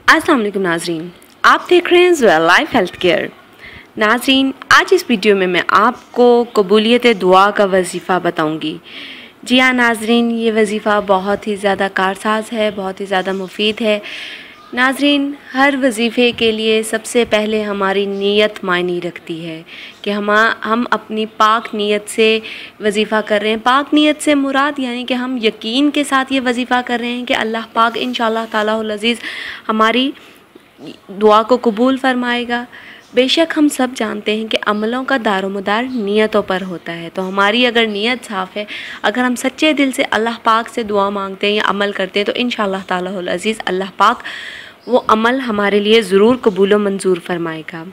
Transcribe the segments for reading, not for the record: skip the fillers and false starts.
अस्सलाम वालेकुम नाजरीन, आप देख रहे हैं ज़ोया लाइफ हेल्थ केयर। नाजरीन, आज इस वीडियो में मैं आपको कबूलियत दुआ का वजीफ़ा बताऊंगी। जी हाँ नाजरीन, ये वजीफ़ा बहुत ही ज़्यादा कारसाज है, बहुत ही ज़्यादा मुफीद है। नाजरीन, हर वजीफ़े के लिए सबसे पहले हमारी नीयत मायने रखती है कि हम अपनी पाक नीयत से वजीफ़ा कर रहे हैं। पाक नीयत से मुराद यानी कि हम यकीन के साथ ये वजीफ़ा कर रहे हैं कि अल्लाह पाक इंशाअल्लाह तालाहुल अज़ीज़ हमारी दुआ को कबूल फरमाएगा। बेशक हम सब जानते हैं कि अमलों का दारोमदार नीयतों पर होता है, तो हमारी अगर नीयत साफ़ है, अगर हम सच्चे दिल से अल्लाह पाक से दुआ मांगते हैं या अमल करते हैं, तो इंशाअल्लाह तालाहुल अज़ीज़ अल्लाह पाक वो अमल हमारे लिए ज़रूर कबूल व मंजूर फरमाएगा।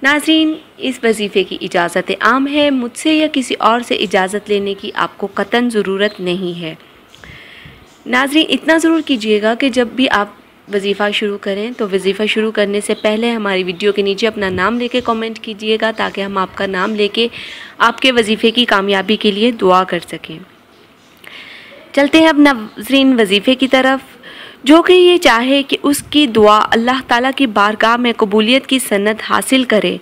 नाज़रीन, इस वजीफ़े की इजाज़त आम है, मुझसे या किसी और से इजाज़त लेने की आपको कतन ज़रूरत नहीं है। नाज़रीन, इतना ज़रूर कीजिएगा कि जब भी आप वजीफ़ा शुरू करें तो वजीफ़ा शुरू करने से पहले हमारी वीडियो के नीचे अपना नाम लेके कमेंट कीजिएगा, ताकि हम आपका नाम लेके आपके वजीफ़े की कामयाबी के लिए दुआ कर सकें। चलते हैं अब नाज़रीन वजीफ़े की तरफ। जो कि ये चाहे कि उसकी दुआ अल्लाह ताला की बारगाह में कबूलियत की सन्नत हासिल करे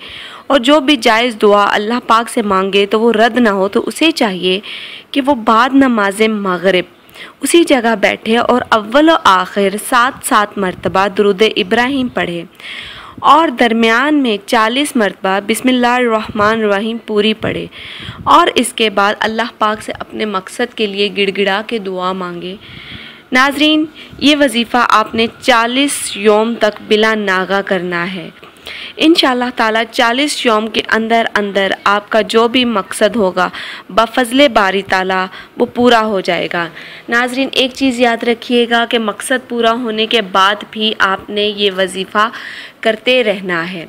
और जो भी जायज़ दुआ अल्लाह पाक से मांगे तो वो रद्द ना हो, तो उसे चाहिए कि वो बाद नमाज मगरिब उसी जगह बैठे और अव्वल व आखिर 7 मरतबा दुरूद इब्राहिम पढ़े और दरमियान में 40 मरतबा बिस्मिल्लाहिर्रहमानिर्रहीम पूरी पढ़े और इसके बाद अल्लाह पाक से अपने मकसद के लिए गिड़गिड़ा के दुआ मांगे। नाजरीन, ये वजीफ़ा आपने 40 यौम तक बिला नागा करना है। इंशाअल्लाह ताला 40 यौम के अंदर अंदर आपका जो भी मकसद होगा बफज़ले बारी ताला वो पूरा हो जाएगा। नाजरीन, एक चीज़ याद रखिएगा कि मकसद पूरा होने के बाद भी आपने ये वजीफ़ा करते रहना है।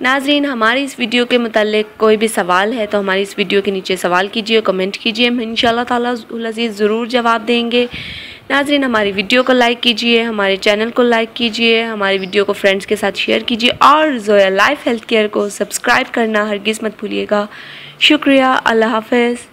नाजरीन, हमारी इस वीडियो के मुताल्लिक़ कोई भी सवाल है तो हमारी इस वीडियो के नीचे सवाल कीजिए, कमेंट कीजिए, हम इंशाअल्लाह ताला अज़ीज़ ज़रूर जवाब देंगे। नाज़रीन, हमारी वीडियो को लाइक कीजिए, हमारे चैनल को लाइक कीजिए, हमारी वीडियो को फ्रेंड्स के साथ शेयर कीजिए और ज़ोया लाइफ हेल्थ केयर को सब्सक्राइब करना हरगिज़ मत भूलिएगा। शुक्रिया, अल्लाह हाफ़िज़।